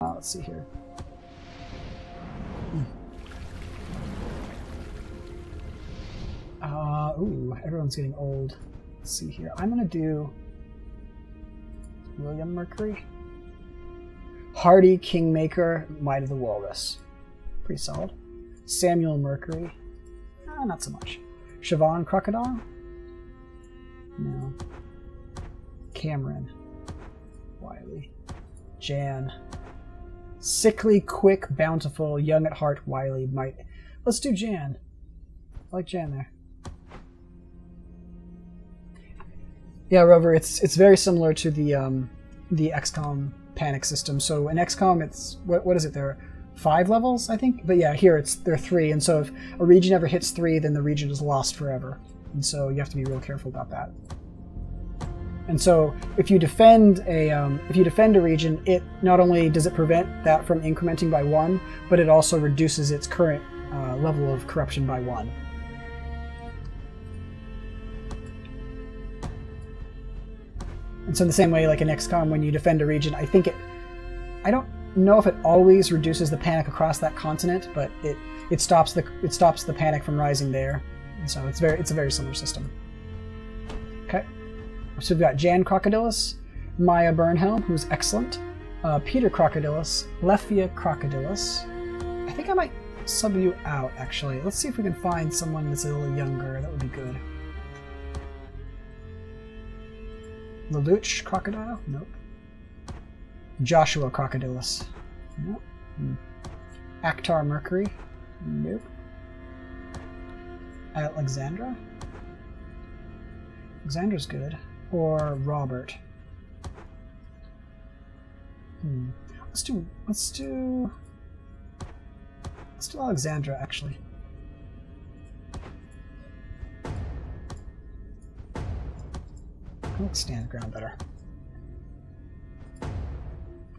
Let's see here. Ooh, everyone's getting old. Let's see here. I'm gonna do William Mercury, Hardy Kingmaker, Might of the Walrus. Pretty solid. Samuel Mercury. Not so much. Siobhan Crocodile? No. Cameron. Wiley. Jan. Sickly, quick, bountiful, young at heart, wily, might. Let's do Jan. I like Jan there. Yeah, Rover, it's very similar to the XCOM panic system. So in XCOM, it's what is it? There are 5 levels, I think. But yeah, here there are 3. And so if a region ever hits 3, then the region is lost forever. And so you have to be real careful about that. And so if you defend a region, it not only does it prevent that from incrementing by 1, but it also reduces its current level of corruption by 1. And so in the same way, like in XCOM, when you defend a region, I don't know if it always reduces the panic across that continent, but it stops the panic from rising there. And so it's a very similar system. Okay. So we've got Jan Crocodilus, Maya Burnhelm, who's excellent, Peter Crocodilus, Lefia Crocodilus. I think I might sub you out, actually. Let's see if we can find someone that's a little younger. That would be good. Lelouch Crocodile? Nope. Joshua Crocodilus? Nope. Actar Mercury? Nope. Alexandra? Alexandra's good. Or Robert? Let's do Alexandra, actually. I like stand ground better.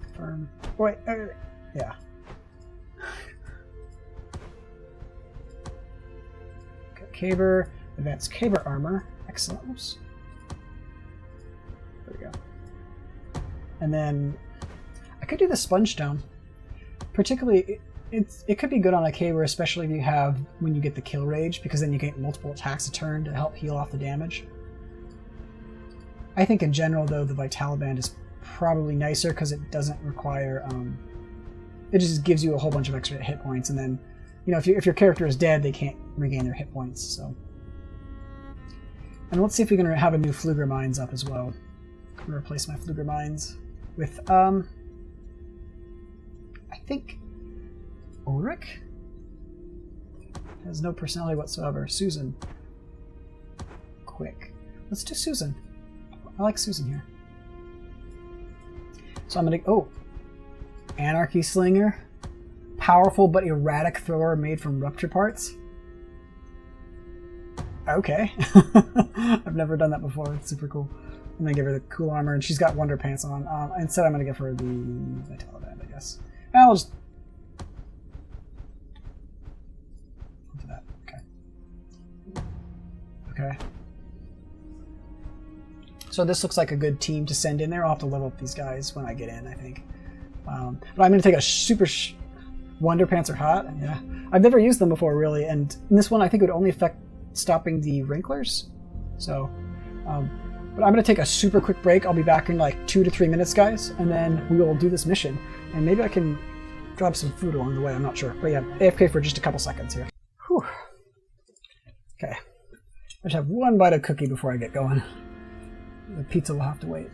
Confirm. Wait, yeah. Okay, Caber, advanced Caber armor. Excellent. Oops. There we go. And then I could do the Sponge Stone. Particularly, it could be good on a Caber, especially if you have when you get the Kill Rage, because then you get multiple attacks a turn to help heal off the damage. I think in general, though, the Vital Band is probably nicer because it doesn't require. It just gives you a whole bunch of extra hit points, and then, you know, if your character is dead, they can't regain their hit points. So, and let's see if we can have a new Flügermeinz up as well. I'm gonna replace my Flügermeinz with I think Ulrich has no personality whatsoever. Susan, quick. Let's do Susan. I like Susan here. So I'm gonna Anarchy Slinger, powerful but erratic thrower made from rupture parts. Okay. I've never done that before. It's super cool. I'm gonna give her the cool armor, and she's got Wonder Pants on. Instead, I'm gonna give her the Vital Band, I guess. And I'll just do that. Okay. Okay. So this looks like a good team to send in there. I'll have to level up these guys when I get in, I think. But I'm going to take a super... Wonder Pants are hot. Yeah. I've never used them before, really. And in this one, I think it would only affect stopping the Wrinklers. So, but I'm going to take a super quick break. I'll be back in like 2 to 3 minutes, guys. And then we will do this mission. And maybe I can drop some food along the way. I'm not sure. But yeah, AFK for just a couple seconds here. Whew. Okay. I just have one bite of cookie before I get going. The pizza will have to wait.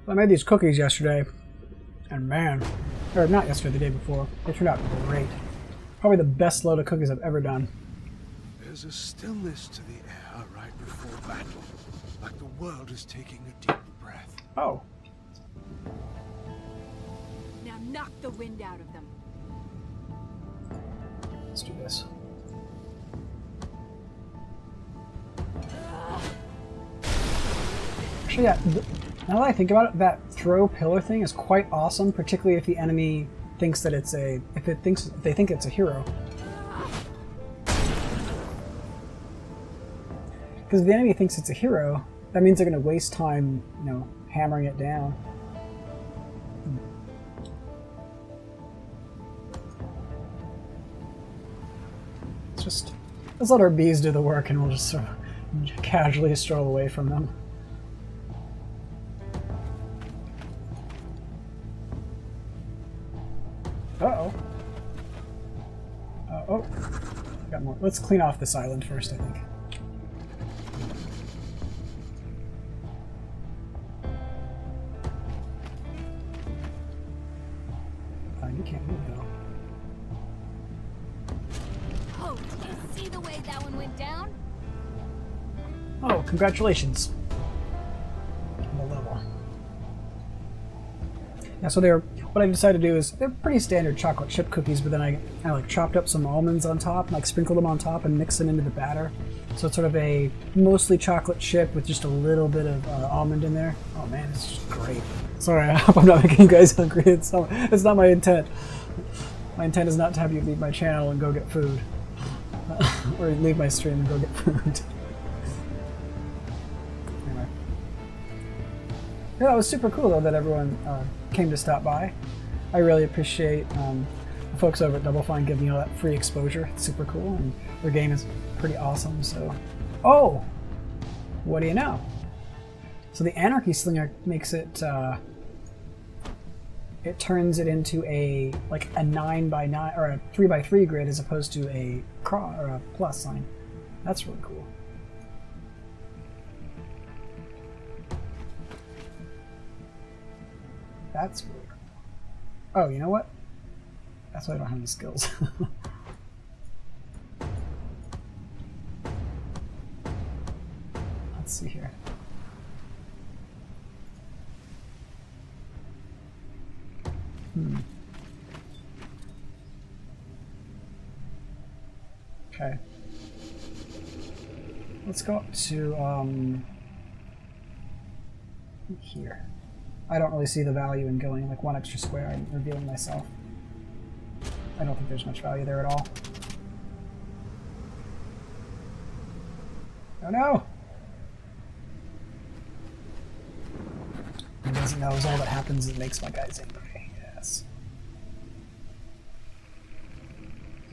I made these cookies yesterday, and man, or not yesterday, the day before, they turned out great. Probably the best load of cookies I've ever done. There's a stillness to the air right before battle, like the world is taking a deep breath. Oh. Now knock the wind out of them. Let's do this. Actually, yeah, now that I think about it, that throw pillar thing is quite awesome, particularly if the enemy thinks that it's if they think it's a hero. Because if the enemy thinks it's a hero, that means they're going to waste time, you know, hammering it down. Let's let our bees do the work and we'll just sort of casually stroll away from them. Uh-oh. Oh, I got more. Let's clean off this island first, I think. You can't move though. Oh, did you see the way that one went down? Oh, congratulations. On the level. Yeah, so what I decided to do is, they're pretty standard chocolate chip cookies, but then I like chopped up some almonds on top, like sprinkled them on top and mixed them into the batter. So it's sort of a mostly chocolate chip with just a little bit of almond in there. Oh man, it's just great. Sorry, I hope I'm not making you guys hungry. It's not my intent. My intent is not to have you leave my channel and go get food. Or leave my stream and go get food. Anyway. Yeah, that was super cool though that everyone came to stop by. I really appreciate the folks over at Double Fine giving me all that free exposure. It's super cool, and their game is pretty awesome. So, oh, what do you know? So the Anarchy Slinger makes it. It turns it into a 9x9 or a 3x3 grid as opposed to a cross or a plus sign. That's really cool. That's really cool. Oh, you know what? That's why I don't have any skills. Let's see here. Okay. Let's go up to here. I don't really see the value in going like one extra square. I'm revealing myself. I don't think there's much value there at all. Oh no! He doesn't know is all that happens that makes my guys angry. Yes.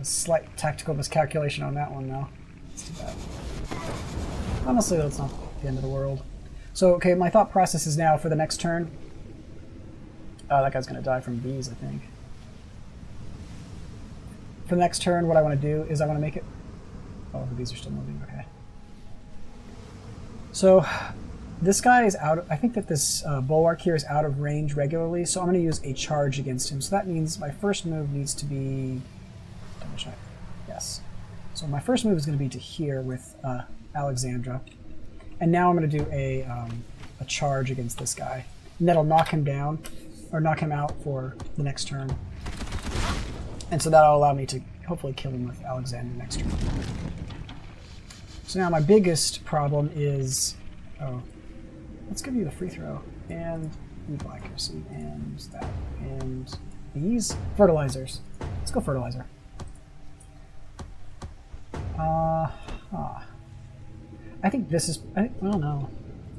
A slight tactical miscalculation on that one, though. It's too bad. Honestly, that's not the end of the world. So, okay, my thought process is now for the next turn. Oh, that guy's going to die from bees, I think. For the next turn, what I want to do is I want to make it... Oh, the bees are still moving, okay. So, this guy is out of... I think that this bulwark here is out of range regularly, so I'm going to use a charge against him. So that means my first move needs to be... Double check. Yes. So my first move is going to be to here with Alexandra. And now I'm going to do a charge against this guy. And that'll knock him down, or knock him out for the next turn. And so that'll allow me to hopefully kill him with Alexandra next turn. So now my biggest problem is... Oh, let's give you the free throw. And evil accuracy, and that, and these. Fertilizers. Let's go fertilizer. I think this is... well, no.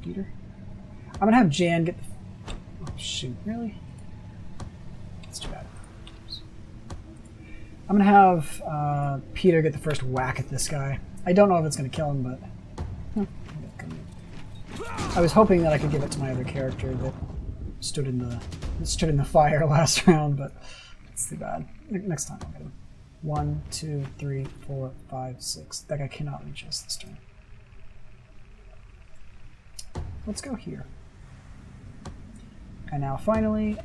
Peter? I'm going to have Jan get the... Oh, shoot. Really? That's too bad. Oops. I'm going to have Peter get the first whack at this guy. I don't know if it's going to kill him, but... I was hoping that I could give it to my other character that stood in the fire last round, but it's too bad. Next time I'll get him. 1, 2, 3, 4, 5, 6. That guy cannot reach us this turn. Let's go here. And now finally,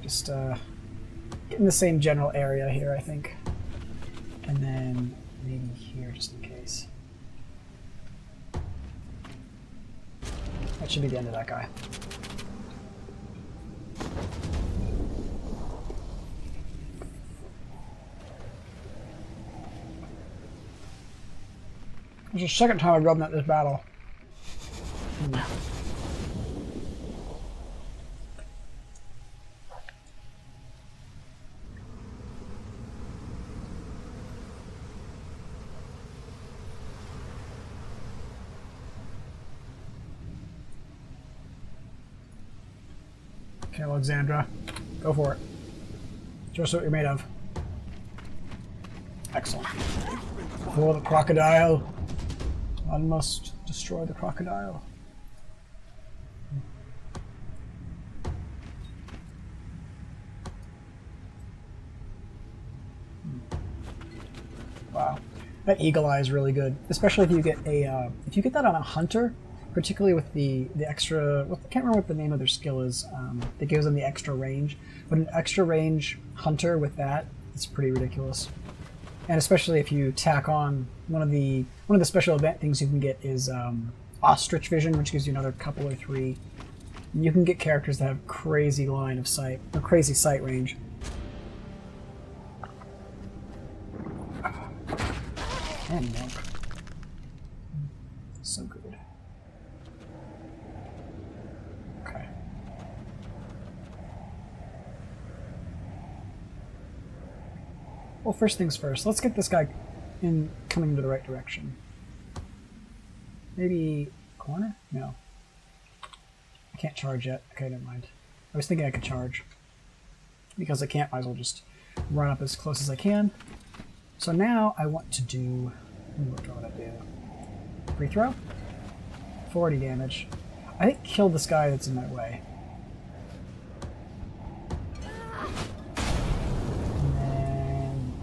just get in the same general area here, I think. And then maybe here just in case. That should be the end of that guy. It's the second time I've run at this battle. Okay, Alexandra. Go for it. Show us what you're made of. Excellent. For the crocodile. One must destroy the crocodile. Wow. That eagle eye is really good, especially if you get a if you get that on a hunter, particularly with the extra. Well, I can't remember what the name of their skill is. That gives them the extra range, but an extra range hunter with that, it's pretty ridiculous. And especially if you tack on one of the special event things you can get is ostrich vision, which gives you another couple or three. And you can get characters that have crazy line of sight or crazy sight range. And milk. So good. Okay. Well, first things first. Let's get this guy coming into the right direction. Maybe corner? No. I can't charge yet. Okay, never mind. I was thinking I could charge. Because I can't, might as well just run up as close as I can. So now I want to do... What would I do? Free throw? 40 damage. I think kill this guy that's in my way. And then...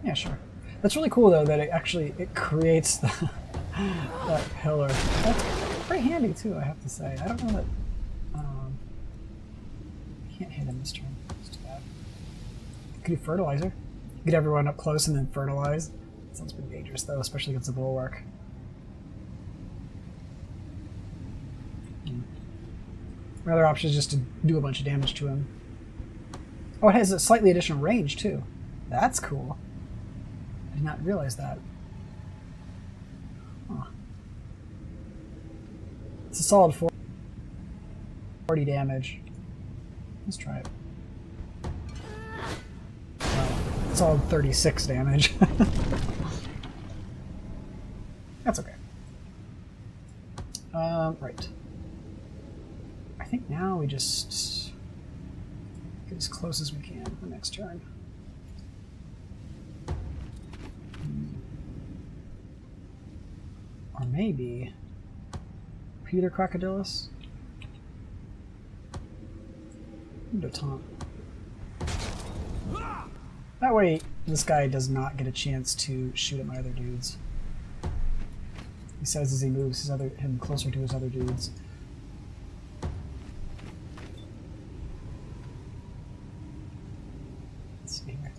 Yeah, sure. That's really cool though that it creates the that pillar. That's pretty handy too, I have to say. I don't know that I can't hit him this turn. It's too bad. Could do fertilizer. Get everyone up close and then fertilize. Sounds pretty dangerous though, especially against a bulwark. My other option is just to do a bunch of damage to him. Oh, it has a slightly additional range too. That's cool. I did not realize that. Huh. It's a solid 40 damage. Let's try it. Wow. Solid 36 damage. That's okay. Right. I think now we just get as close as we can for the next turn. Or maybe Peter Crocodilus? Do a taunt. That way this guy does not get a chance to shoot at my other dudes. He says as he moves him closer to his other dudes. Let's see here.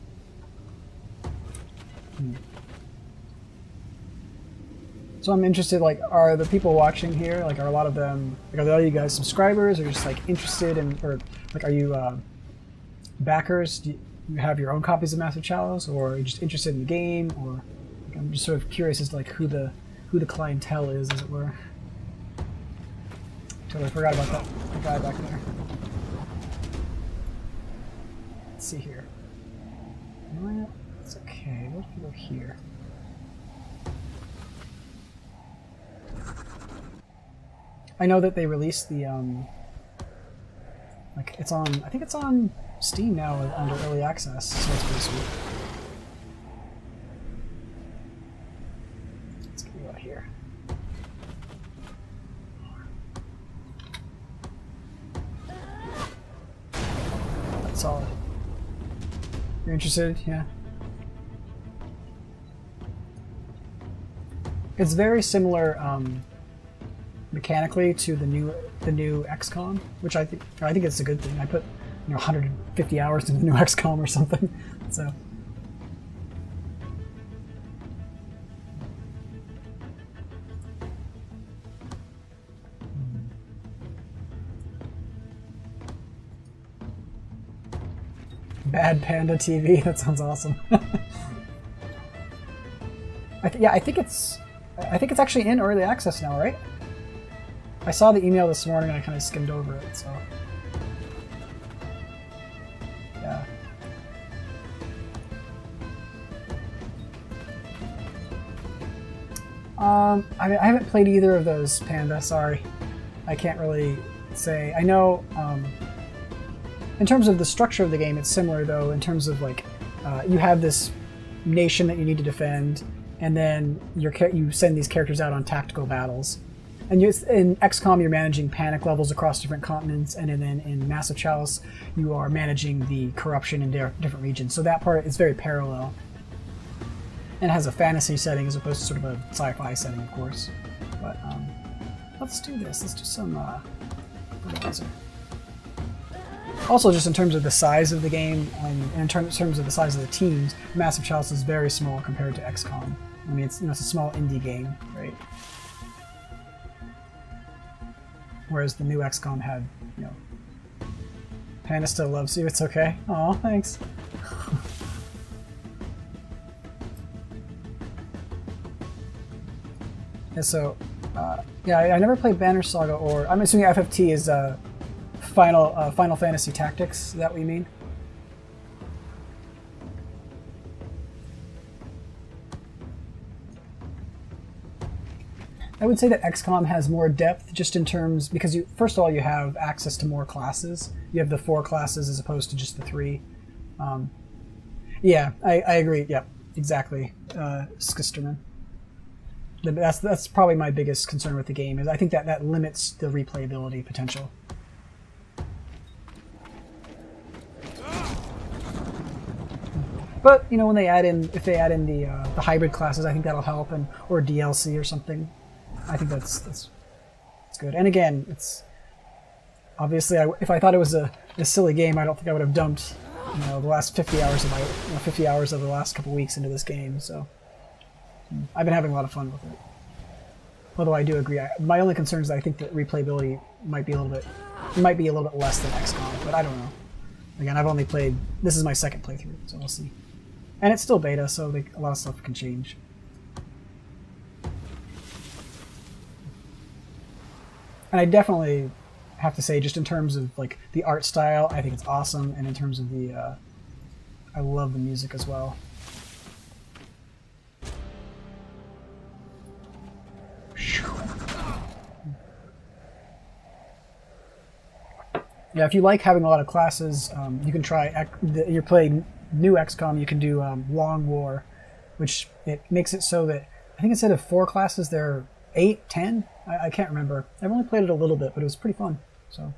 So I'm interested, like, are the people watching here, like, are a lot of them, like, are all you guys subscribers, or just, like, interested in, or, like, are you backers? Do you have your own copies of Massive Chalice, or are you just interested in the game, or, like, I'm just sort of curious as to, like, who the clientele is, as it were. Totally forgot about that guy back there. Let's see here. Well, it's okay. What if we go here? I know that they released the like it's on. I think it's on Steam now under early access, so it's pretty sweet. Let's get you out here. That's solid. You're interested? Yeah. It's very similar. Mechanically to the new XCOM, which I think it's a good thing. I put 150 hours into the new XCOM or something. So Bad Panda TV. That sounds awesome. I think it's actually in early access now, right? I saw the email this morning and I kind of skimmed over it, so... Yeah. I haven't played either of those, Panda. Sorry, I can't really say. I know in terms of the structure of the game, it's similar though. In terms of like, you have this nation that you need to defend, and then you send these characters out on tactical battles. And in XCOM, you're managing panic levels across different continents, and then in Massive Chalice, you are managing the corruption in different regions. So that part is very parallel. And it has a fantasy setting as opposed to sort of a sci-fi setting, of course. But let's do this. Let's do some fertilizer. Also, just in terms of the size of the game, and in terms of the size of the teams, Massive Chalice is very small compared to XCOM. I mean, it's, it's a small indie game, right? Whereas the new XCOM had, Panda still loves you. It's okay. Aw, thanks. Yeah, so, yeah, I never played Banner Saga, or I'm assuming FFT is Final Fantasy Tactics. Is that what you mean? I would say that XCOM has more depth just in terms, because first of all, you have access to more classes. You have the 4 classes as opposed to just the 3. Yeah, I agree. Yep, exactly. Skisterman. That's probably my biggest concern with the game, is I think that limits the replayability potential. But when they add in, if they add in the hybrid classes, I think that'll help, or DLC or something. I think that's good. And again, it's obviously if I thought it was a silly game, I don't think I would have dumped the last 50 hours of 50 hours of the last couple weeks into this game. So I've been having a lot of fun with it. Although I do agree, my only concern is that I think that replayability might be a little bit less than XCOM, but I don't know. Again, I've only played. This is my second playthrough, so we'll see. And it's still beta, so a lot of stuff can change. And I definitely have to say, just in terms of like the art style, I think it's awesome, and in terms of the, I love the music as well. Yeah, if you like having a lot of classes, you can try. You're playing new XCOM. You can do Long War, which it makes it so that I think instead of 4 classes, there are 8, 10. I can't remember. I've only played it a little bit, but it was pretty fun. So,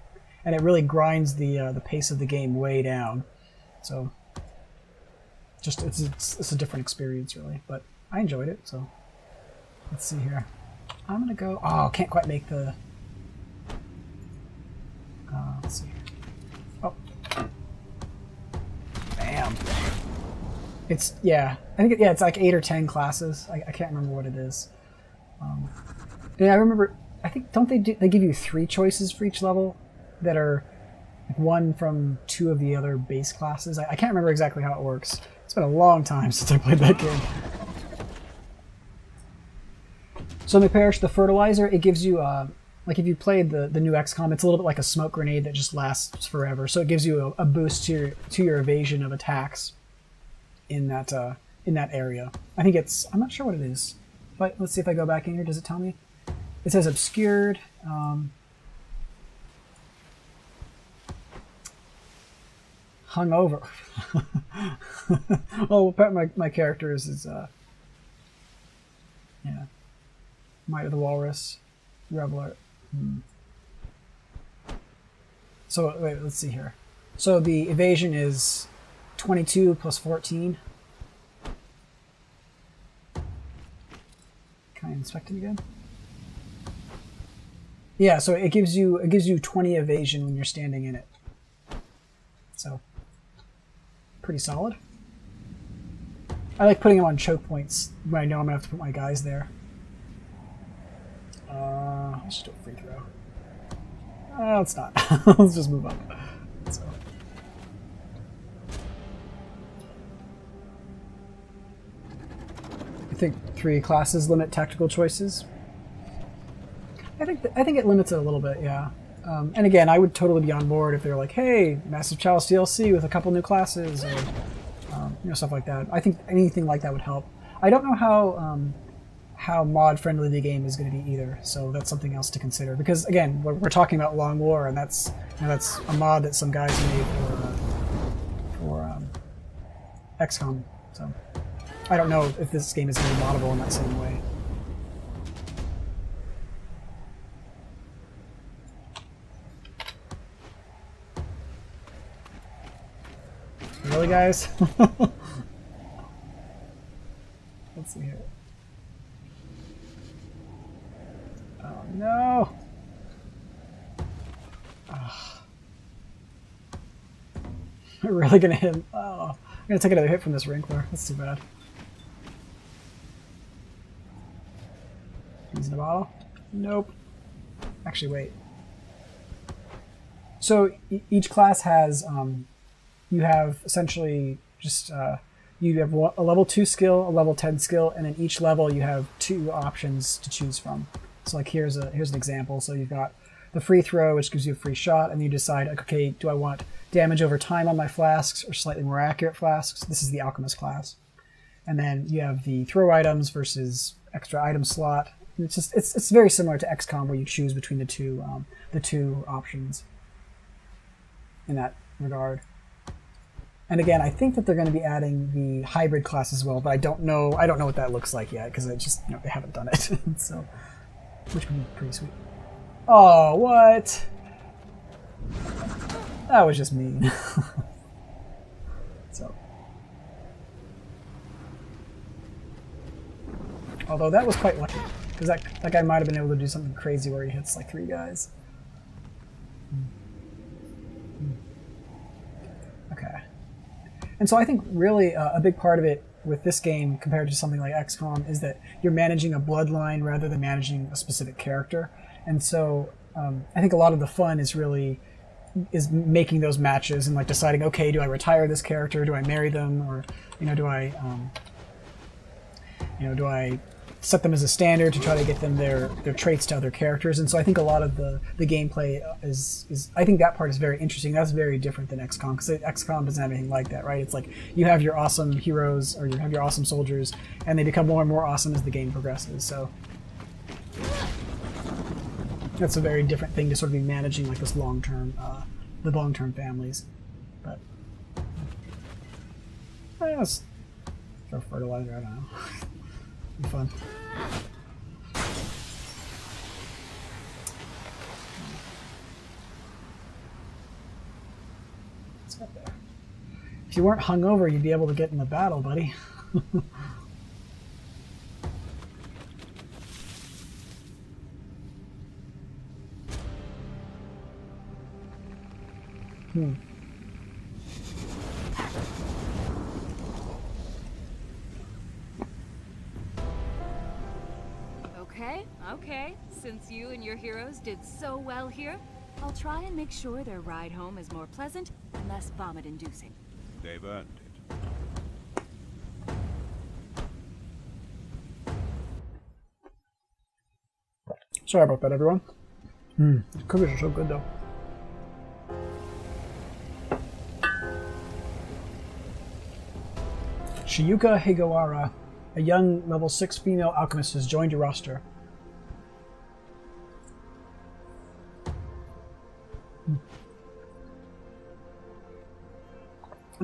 and it really grinds the pace of the game way down. So, just it's a different experience really, but I enjoyed it. So, let's see here. I'm gonna go. Oh, can't quite make the. Let's see. Oh, bam! It's I think it's like 8 or 10 classes. I can't remember what it is. Yeah, I remember. I think they give you 3 choices for each level, that are one from 2 of the other base classes. I can't remember exactly how it works. It's been a long time since I played that game. So Parish, the fertilizer, it gives you like if you played the new XCOM, it's a little bit like a smoke grenade that just lasts forever. So it gives you a boost to your evasion of attacks in that area. I think I'm not sure what it is, but let's see if I go back in here. Does it tell me? It says obscured. Hungover. Oh, my character is Might of the Walrus, Reveler. So wait, let's see here. So the evasion is 22 plus 14. Can I inspect it again? Yeah, so it gives you 20 evasion when you're standing in it. So pretty solid. I like putting them on choke points when I know I'm gonna have to put my guys there. Let's just do a free throw. Let's not. Let's just move up. So. I think 3 classes limit tactical choices. I think it limits it a little bit, yeah. And again, I would totally be on board if they're like, "Hey, Massive Chalice DLC with a couple new classes," or stuff like that. I think anything like that would help. I don't know how how mod friendly the game is going to be either. So that's something else to consider. Because again, we're talking about Long War, and that's that's a mod that some guys made for XCOM. So I don't know if this game is going to be moddable in that same way. Really, guys? Let's see here. Oh no! Oh. I'm really gonna hit him. Oh, I'm gonna take another hit from this Wrinkler. That's too bad. Using a bottle? Nope. Actually, wait. So each class has you have essentially just you have a level 2 skill, a level 10 skill, and in each level you have 2 options to choose from. So like here's an example. So you've got the free throw, which gives you a free shot, and you decide, okay, do I want damage over time on my flasks or slightly more accurate flasks? This is the Alchemist class. And then you have the throw items versus extra item slot. It's just it's very similar to XCOM, where you choose between the two options in that regard. And again, I think that they're going to be adding the hybrid class as well, but I don't know what that looks like yet, because they haven't done it. So, which would be pretty sweet. Oh, what? That was just mean. So, although that was quite lucky, because that guy might have been able to do something crazy where he hits like 3 guys. Okay. And so I think really a big part of it with this game compared to something like XCOM is that you're managing a bloodline rather than managing a specific character. And so I think a lot of the fun is making those matches and like deciding, okay, do I retire this character? Do I marry them? Or, do I set them as a standard to try to get them their traits to other characters? And so I think a lot of the gameplay is I think that part is very interesting. That's very different than XCOM, because XCOM doesn't have anything like that, right? It's like you have your awesome heroes or you have your awesome soldiers, and they become more and more awesome as the game progresses. So that's a very different thing to sort of be managing like this long-term families. But let's throw fertilizer. I don't know. Be fun. Let's get there. If you weren't hungover, you'd be able to get in the battle, buddy. Okay. Since you and your heroes did so well here, I'll try and make sure their ride home is more pleasant and less vomit-inducing. They've earned it. Sorry about that, everyone. The cookies are so good, though. Shiyuka Higawara, a young level 6 female alchemist, has joined your roster.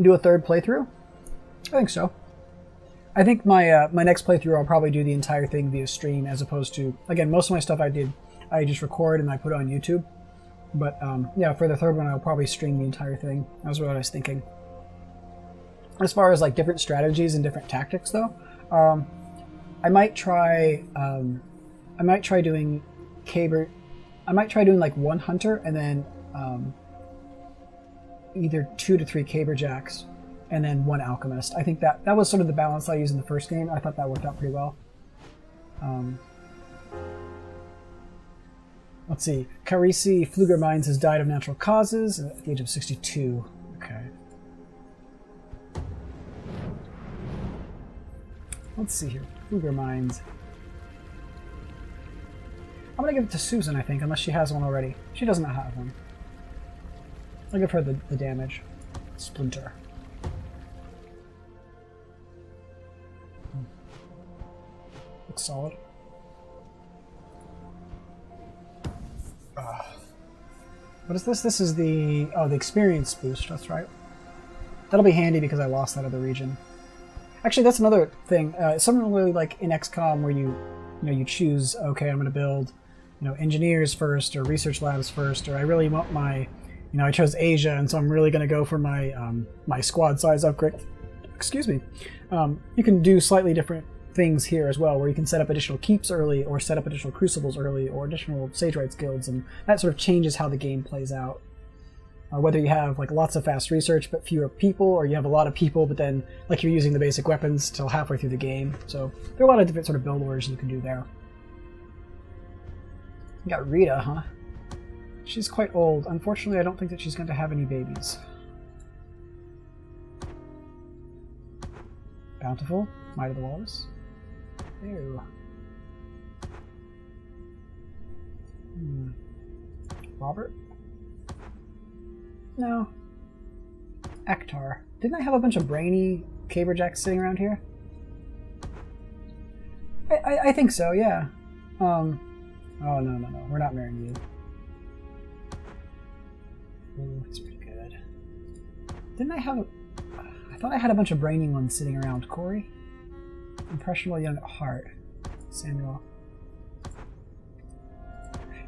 Do a third playthrough? I think so. I think my my next playthrough I'll probably do the entire thing via stream, as opposed to, again, most of my stuff I just record and I put on YouTube. But yeah, for the third one I'll probably stream the entire thing. That was what I was thinking. As far as like different strategies and different tactics, though, I might try doing caber. I might try doing like 1 hunter and then either 2 to 3 caber jacks and then 1 alchemist. I think that was sort of the balance I used in the first game. I thought that worked out pretty well. Let's see. Carisi Flügermeinz has died of natural causes at the age of 62. Okay. Let's see here. Flügermeinz. I'm going to give it to Susan, I think, unless she has one already. She does not have one. I'll give her the damage. Splinter. Looks solid. What is this? This is the the experience boost. That's right. That'll be handy because I lost that other region. Actually, that's another thing. Similarly, like in XCOM, where you choose, okay, I'm going to build, engineers first or research labs first, or I really want my, I chose Asia, and so I'm really going to go for my my squad size upgrade. Excuse me. You can do slightly different things here as well, where you can set up additional keeps early, or set up additional crucibles early, or additional sage rights guilds, and that sort of changes how the game plays out. Whether you have like lots of fast research but fewer people, or you have a lot of people but then like you're using the basic weapons till halfway through the game. So there are a lot of different sort of build orders you can do there. You got Rita, huh? She's quite old. Unfortunately, I don't think that she's going to have any babies. Bountiful, Might of the Walrus. Ew. Robert? No. Ektar. Didn't I have a bunch of brainy caberjacks sitting around here? I think so, yeah. Oh, no. We're not marrying you. Ooh, that's pretty good. Didn't I have... I thought I had a bunch of brainy ones sitting around. Corey? Impressionable young at heart. Samuel.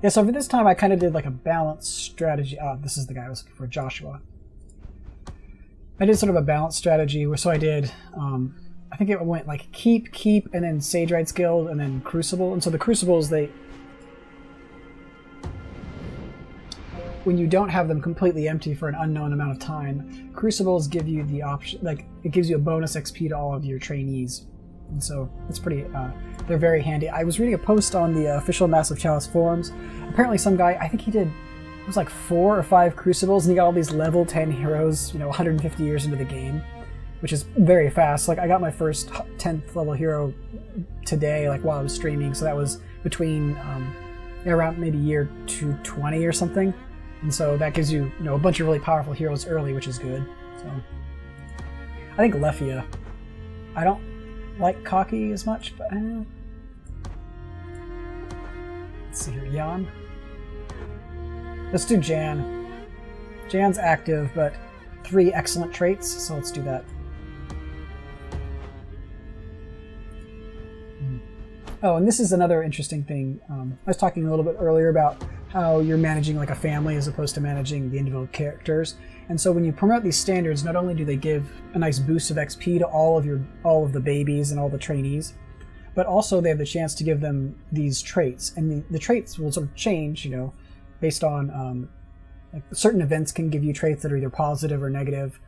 Yeah, so for this time I kind of did like a balanced strategy. Oh, this is the guy I was looking for, Joshua. I did sort of a balanced strategy, so I did, I think it went like keep, and then Sage Rights Guild, and then Crucible. And so the Crucibles, when you don't have them completely empty for an unknown amount of time, Crucibles give you the option, like it gives you a bonus XP to all of your trainees. And so it's pretty, they're very handy. I was reading a post on the official Massive Chalice forums. Apparently some guy, I think he did, it was like 4 or 5 Crucibles, and he got all these level 10 heroes, 150 years into the game, which is very fast. Like I got my first 10th level hero today, like while I was streaming, so that was between, around maybe year 220 or something. And so that gives you, a bunch of really powerful heroes early, which is good. So I think Lefia. I don't like Cocky as much, but let's see here, Jan. Let's do Jan. Jan's active, but 3 excellent traits, so let's do that. Oh, and this is another interesting thing. I was talking a little bit earlier about how you're managing like a family as opposed to managing the individual characters. And so when you promote these standards, not only do they give a nice boost of XP to all of the babies and all the trainees, but also they have the chance to give them these traits. And the traits will sort of change, based on like certain events can give you traits that are either positive or negative.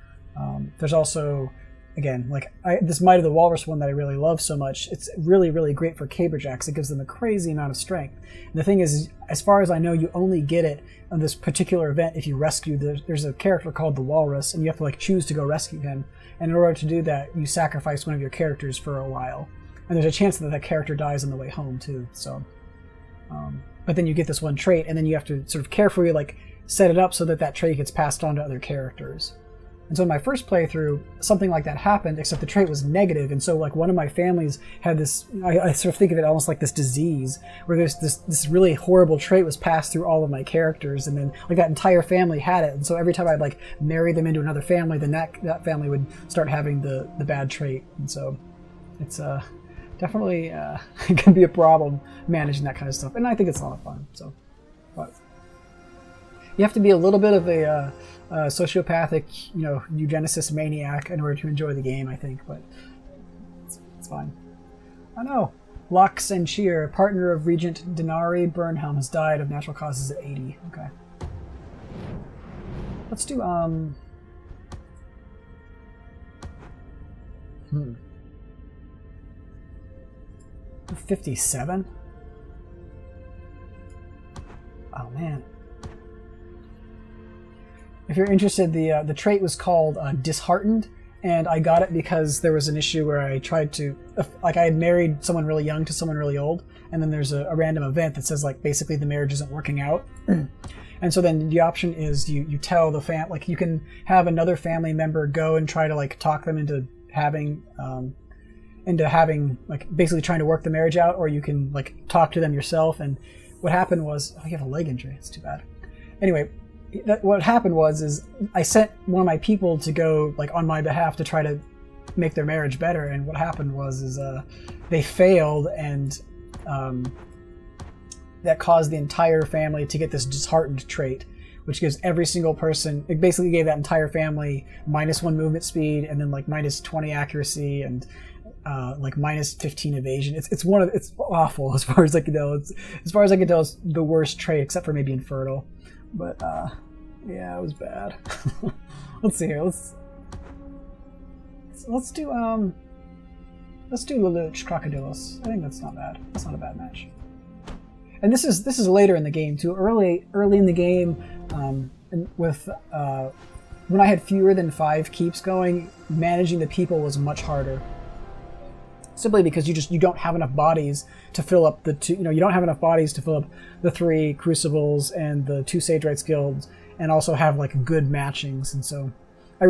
There's also, again, like this Might of the Walrus one that I really love so much. It's really, really great for caberjacks. It gives them a crazy amount of strength. And the thing is, as far as I know, you only get it on this particular event if you rescue. There's a character called the Walrus, and you have to like choose to go rescue him. And in order to do that, you sacrifice one of your characters for a while. And there's a chance that that character dies on the way home too. So, but then you get this one trait, and then you have to sort of carefully like set it up so that that trait gets passed on to other characters. And so in my first playthrough, something like that happened, except the trait was negative. And so like one of my families had this, I sort of think of it almost like this disease, where there's this really horrible trait was passed through all of my characters. And then like that entire family had it. And so every time I'd like marry them into another family, then that family would start having the bad trait. And so it's definitely it can be a problem managing that kind of stuff. And I think it's a lot of fun. So, but you have to be a little bit of a sociopathic, eugenicist maniac in order to enjoy the game, I think, but it's fine. Oh no, Lux and Sheer, partner of Regent Denari Burnhelm, has died of natural causes at 80. Okay. Let's do 57? Oh man. If you're interested, the trait was called Disheartened, and I got it because there was an issue where I tried to, like I had married someone really young to someone really old, and then there's a random event that says like basically the marriage isn't working out. And so then the option is you tell the like you can have another family member go and try to like talk them into having like basically trying to work the marriage out, or you can like talk to them yourself. And what happened was, oh, you have a leg injury, it's too bad. Anyway, what happened was I sent one of my people to go like on my behalf to try to make their marriage better, and what happened was they failed, and that caused the entire family to get this disheartened trait, which gives every single person, it basically gave that entire family -1 movement speed, and then like -20 accuracy, and like -15 evasion. It's awful as far as I can tell. As far as I can tell, it's the worst trait, except for maybe infertile. But yeah, it was bad. Let's see here. Let's do Lelouch Crocodilus. I think that's not bad. That's not a bad match. And this is later in the game too. Early in the game, with when I had fewer than 5 keeps going, managing the people was much harder. Simply because you don't have enough bodies to fill up the 2. You don't have enough bodies to fill up the 3 crucibles and the 2 Sage Rights guilds, and also have like good matchings. And so, I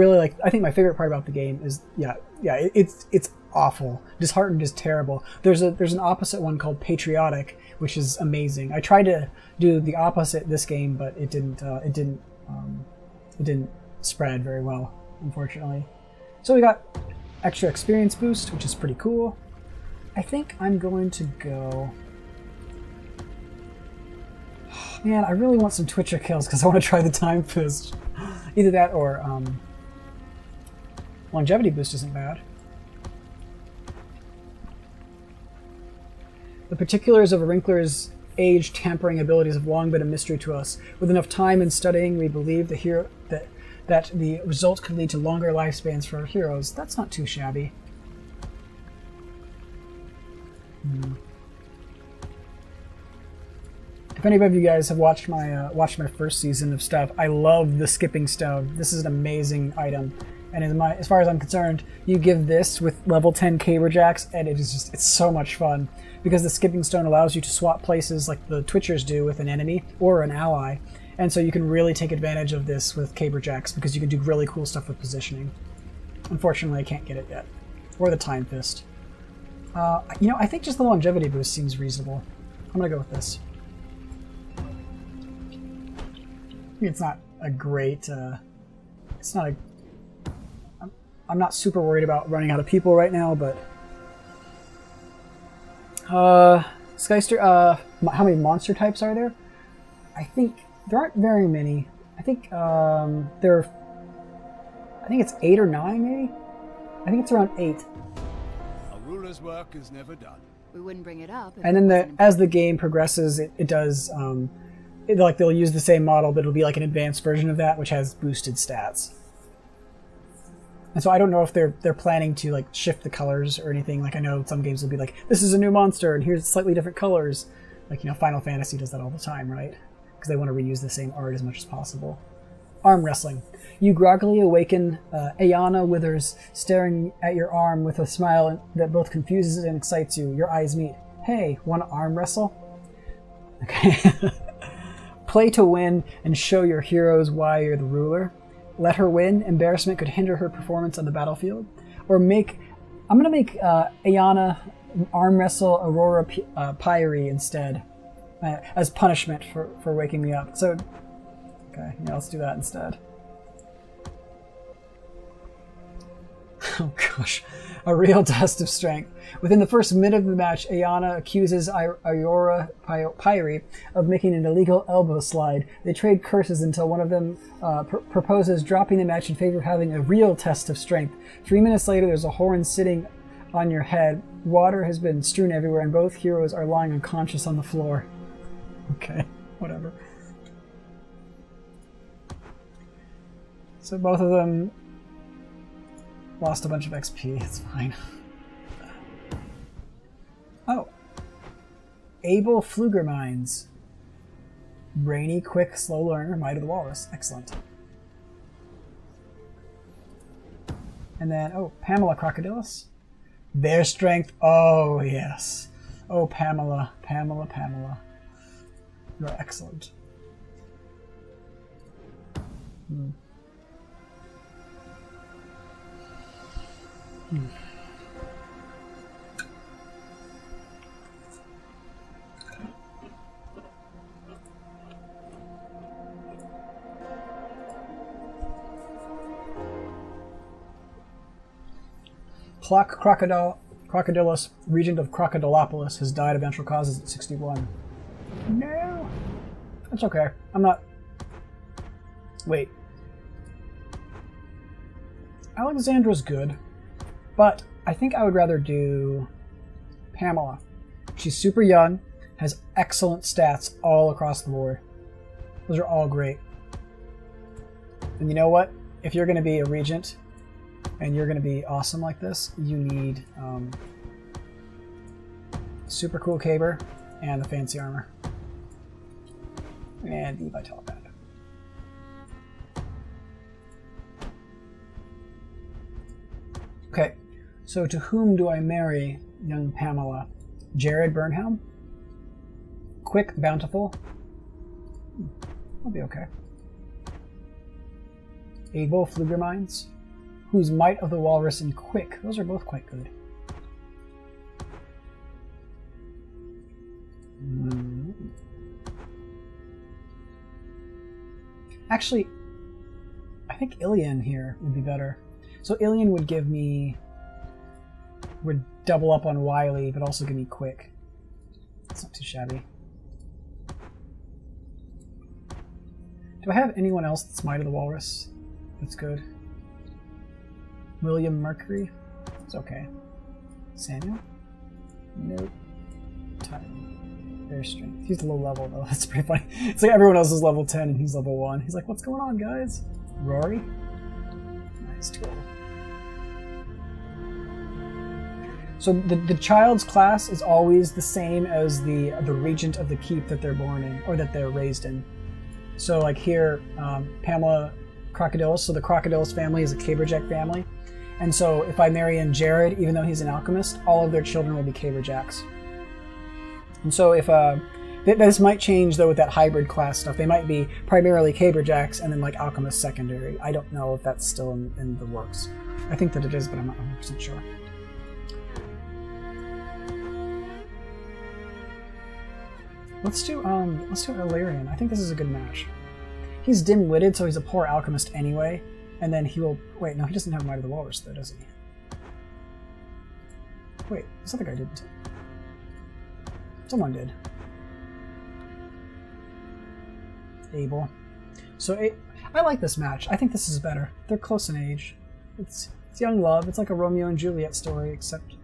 think my favorite part about the game is it's awful. Disheartened is terrible. There's an opposite one called Patriotic, which is amazing. I tried to do the opposite this game, but it didn't spread very well, unfortunately. So we got extra experience boost, which is pretty cool. I think I'm going to go... Man, I really want some Twitcher kills because I want to try the Time Fist. Either that or longevity boost isn't bad. The particulars of a Wrinkler's age tampering abilities have long been a mystery to us. With enough time and studying, we believe that the result could lead to longer lifespans for our heroes. That's not too shabby. If any of you guys have watched my first season of stuff, I love the Skipping Stone. This is an amazing item, and as far as I'm concerned, you give this with level 10 Caberjacks, and it's so much fun because the Skipping Stone allows you to swap places like the Twitchers do with an enemy or an ally, and so you can really take advantage of this with Caberjacks because you can do really cool stuff with positioning. Unfortunately, I can't get it yet, or the Time Fist. I think just the longevity boost seems reasonable. I'm gonna go with this. It's not a great, it's not a, I'm not super worried about running out of people right now, but, Skyster, how many monster types are there? I think there aren't very many. I think, I think it's 8 or 9, maybe? I think it's around 8. A ruler's work is never done. We wouldn't bring it up. And then as the game progresses, it does, they'll use the same model, but it'll be like an advanced version of that, which has boosted stats. And so I don't know if they're planning to like shift the colors or anything. Like I know some games will be like, this is a new monster and here's slightly different colors. Like, Final Fantasy does that all the time, right? Because they want to reuse the same art as much as possible. Arm wrestling. You groggily awaken Ayana Withers, staring at your arm with a smile that both confuses and excites you. Your eyes meet. Hey, want to arm wrestle? Okay. Play to win and show your heroes why you're the ruler. Let her win. Embarrassment could hinder her performance on the battlefield. Or I'm going to make Ayana arm wrestle Aurora Pyre instead, as punishment for waking me up. So, okay, yeah, let's do that instead. Oh gosh, a real test of strength. Within the first minute of the match, Ayana accuses Aurora Pyre of making an illegal elbow slide. They trade curses until one of them proposes dropping the match in favor of having a real test of strength. 3 minutes later, there's a horn sitting on your head. Water has been strewn everywhere, and both heroes are lying unconscious on the floor. Okay, whatever. So both of them lost a bunch of XP, it's fine. Oh. Able Flügermeinz. Brainy, quick, slow learner, Might of the Walrus. Excellent. And then, oh, Pamela Crocodilus. Their strength, oh yes. Oh, Pamela. You're excellent. Crocodilus, regent of Crocodilopolis, has died of natural causes at 61. No. That's okay. I'm not... Wait. Alexandra's good, but I think I would rather do Pamela. She's super young, has excellent stats all across the board. Those are all great. And you know what? If you're going to be a regent and you're going to be awesome like this, you need super cool caber and the fancy armor. And the vital pad. Okay, so to whom do I marry young Pamela? Jared Burnham? Quick, bountiful? I'll be okay. Abel Flügermeinz? Whose Might of the Walrus and Quick? Those are both quite good. Actually, I think Ilian here would be better. So Ilian would give me... would double up on Wily, but also give me Quick. That's not too shabby. Do I have anyone else that's Might of the Walrus? That's good. William Mercury? It's okay. Samuel? Nope. Time. Very strength. He's low level though. That's pretty funny. It's like everyone else is level 10 and he's level 1. He's like, what's going on, guys? Rory? Nice tool. So the child's class is always the same as the regent of the keep that they're born in, or that they're raised in. So like here, Pamela Crocodilus, so the Crocodilus family is a Caberjack family. And so if I marry in Jared, even though he's an alchemist, all of their children will be Caberjacks. And so if, this might change though with that hybrid class stuff. They might be primarily Caberjacks and then like alchemist secondary. I don't know if that's still in the works. I think that it is, but I'm not 100% sure. Let's do Illyrian. I think this is a good match. He's dim-witted, so he's a poor alchemist anyway. And then he will... Wait, no, he doesn't have Might of the Walrus, though, does he? Wait, this other guy didn't. Someone did. Abel. So, I like this match. I think this is better. They're close in age. It's young love. It's like a Romeo and Juliet story, except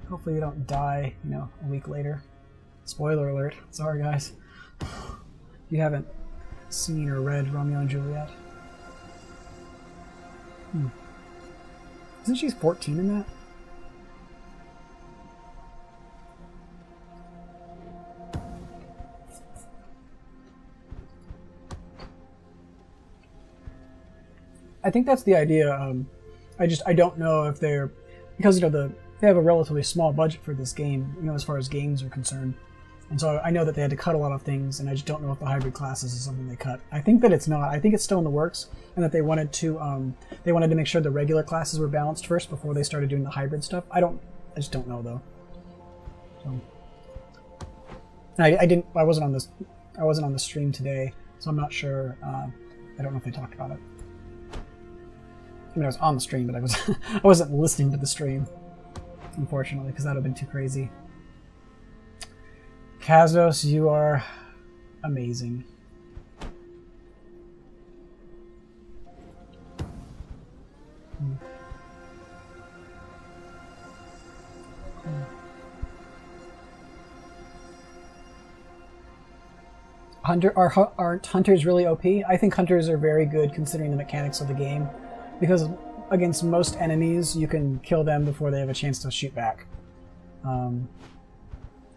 hopefully you don't die, you know, a week later. Spoiler alert. Sorry, guys. You haven't seen or read Romeo and Juliet. Isn't she 14 in that? I think that's the idea. I don't know if they're, because you know they have a relatively small budget for this game, you know, as far as games are concerned. And so I know that they had to cut a lot of things, and I just don't know if the hybrid classes is something they cut. I think that it's not. I think it's still in the works, and that they wanted to make sure the regular classes were balanced first before they started doing the hybrid stuff. I just don't know though. So I wasn't on the stream today, so I'm not sure. I don't know if they talked about it. I mean, I was on the stream, but I wasn't listening to the stream, unfortunately, because that would have been too crazy. Kazos, you are amazing. Aren't hunters really OP? I think hunters are very good considering the mechanics of the game, because against most enemies you can kill them before they have a chance to shoot back.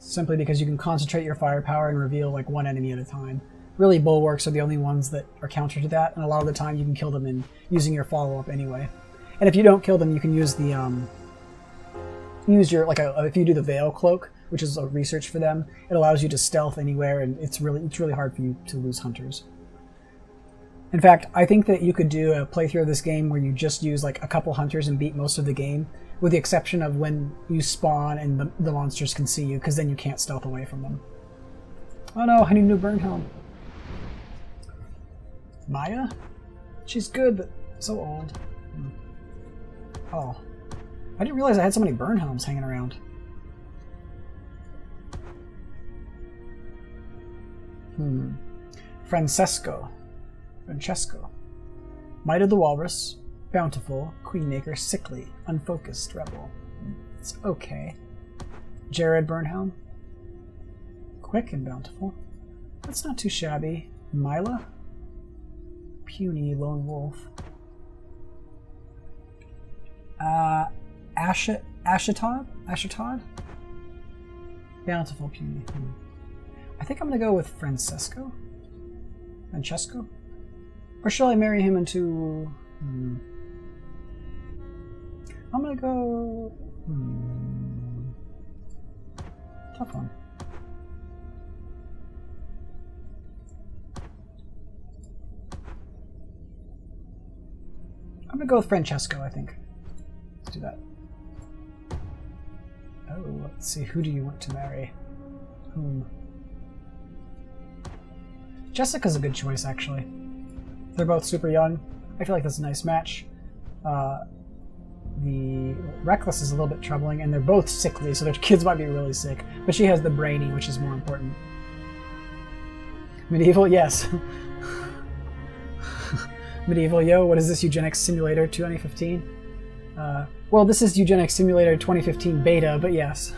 Simply because you can concentrate your firepower and reveal like one enemy at a time. Really, bulwarks are the only ones that are counter to that, and a lot of the time you can kill them in using your follow-up anyway. And if you don't kill them, you can use the if you do the Veil Cloak, which is a research for them, it allows you to stealth anywhere, and it's really hard for you to lose hunters. In fact, I think that you could do a playthrough of this game where you just use like a couple hunters and beat most of the game, with the exception of when you spawn and the monsters can see you, because then you can't stealth away from them. Oh no, I need a new burn helm. Maya? She's good, but so old. Oh. I didn't realize I had so many burn helms hanging around. Francesco. Might of the Walrus. Bountiful. Queenmaker. Sickly. Unfocused. Rebel. It's okay. Jared Burnhelm. Quick and Bountiful. That's not too shabby. Mila. Puny. Lone Wolf. Ashatod? Bountiful. Puny. I think I'm going to go with Francesco. Or shall I marry him into... I'm going to go... Tough one. I'm going to go with Francesco, I think. Let's do that. Oh, let's see. Who do you want to marry? Whom? Jessica's a good choice, actually. They're both super young. I feel like that's a nice match. The Reckless is a little bit troubling, and they're both sickly, so their kids might be really sick. But she has the Brainy, which is more important. Medieval, yes. Medieval, yo, what is this, Eugenics Simulator 2015? Well, this is Eugenics Simulator 2015 beta, but yes.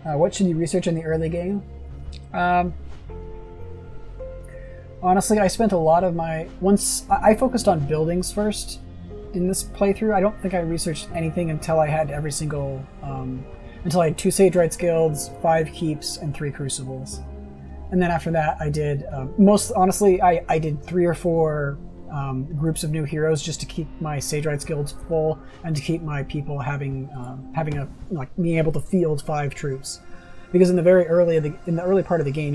What should you research in the early game? Honestly, I spent a lot of my... I focused on buildings first in this playthrough. I don't think I researched anything until I had every single... until I had 2 Sage Rights Guilds, 5 Keeps, and 3 Crucibles. And then after that, I did... honestly, I did 3 or 4 groups of new heroes just to keep my Sage Rights Guilds full and to keep my people having being able to field 5 troops. Because in the early part of the game,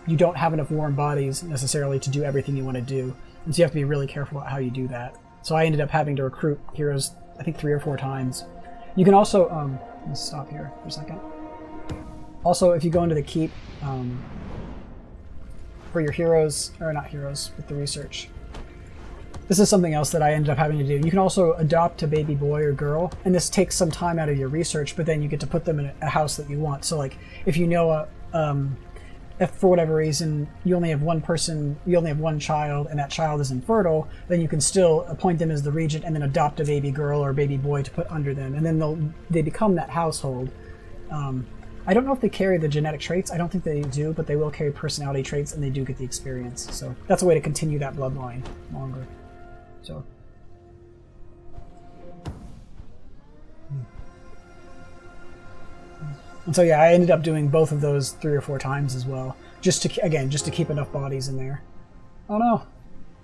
you don't have enough warm bodies necessarily to do everything you want to do, and so you have to be really careful about how you do that. So I ended up having to recruit heroes, I think 3 or 4 times. You can also let's stop here for a second. Also, if you go into the keep for your heroes, or not heroes, but the research. This is something else that I ended up having to do. You can also adopt a baby boy or girl, and this takes some time out of your research, but then you get to put them in a house that you want. So like, if you know if for whatever reason you only have one child, and that child is infertile, then you can still appoint them as the regent and then adopt a baby girl or a baby boy to put under them, and then they become that household. I don't know if they carry the genetic traits. I don't think they do, but they will carry personality traits, and they do get the experience. So that's a way to continue that bloodline longer. So. And so yeah, I ended up doing both of those 3 or 4 times as well, just to keep enough bodies in there. Oh no,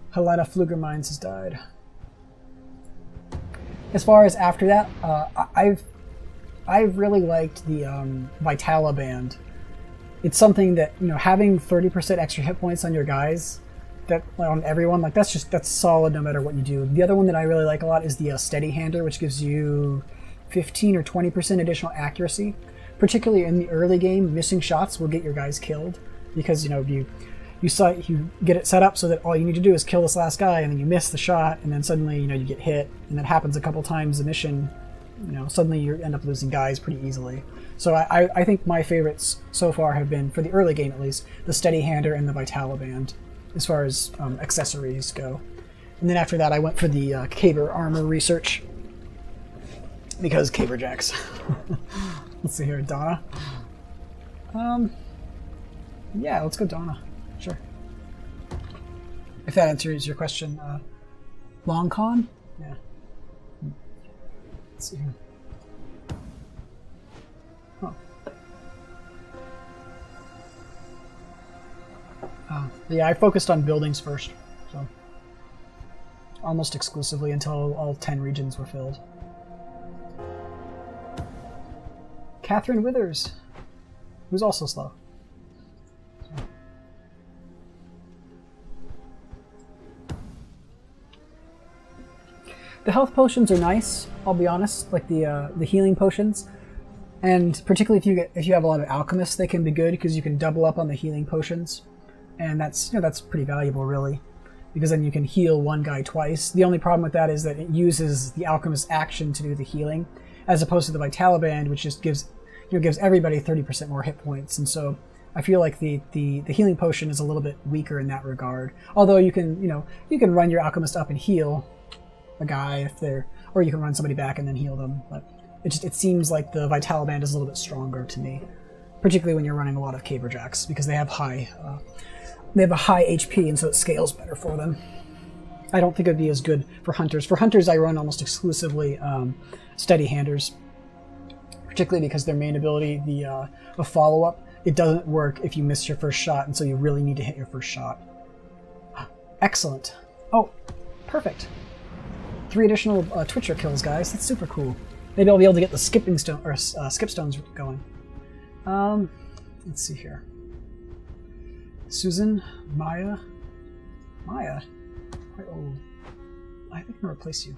House Flügermeinz has died. As far as after that, I've really liked the Vitala band. It's something that, having 30% extra hit points on your guys, that on everyone, like that's solid no matter what you do. The other one that I really like a lot is the Steady Hander, which gives you 15 or 20% additional accuracy. Particularly in the early game, missing shots will get your guys killed, because you get it set up so that all you need to do is kill this last guy, and then you miss the shot, and then suddenly you get hit, and that happens a couple times a mission. Suddenly you end up losing guys pretty easily. So I think my favorites so far have been, for the early game at least, the Steady Hander and the Vitala band, as far as accessories go. And then after that, I went for the Caber armor research, because Caber Jacks. Let's see here, Donna. Yeah, let's go Donna. Sure. If that answers your question. Long con? Yeah. Let's see here. Huh. Yeah, I focused on buildings first, so almost exclusively until all 10 regions were filled. Catherine Withers, who's also slow. The health potions are nice, I'll be honest, like the healing potions, and particularly if you have a lot of alchemists, they can be good because you can double up on the healing potions, and that's pretty valuable really, because then you can heal one guy twice. The only problem with that is that it uses the Alchemist action to do the healing, as opposed to the Vitaliband, which just gives everybody 30% more hit points. And so I feel like the healing potion is a little bit weaker in that regard. Although you can run your Alchemist up and heal a guy if they're, or you can run somebody back and then heal them. But it seems like the Vitaliband is a little bit stronger to me, particularly when you're running a lot of Caberjacks, because they have a high HP, and so it scales better for them. I don't think it'd be as good for Hunters. For Hunters, I run almost exclusively Steady Handers, particularly because their main ability, the follow-up, it doesn't work if you miss your first shot, and so you really need to hit your first shot. Excellent. Oh, perfect. 3 additional Twitcher kills, guys. That's super cool. Maybe I'll be able to get the skip stones going. Let's see here. Susan, Maya, quite old. I think I'm gonna replace you.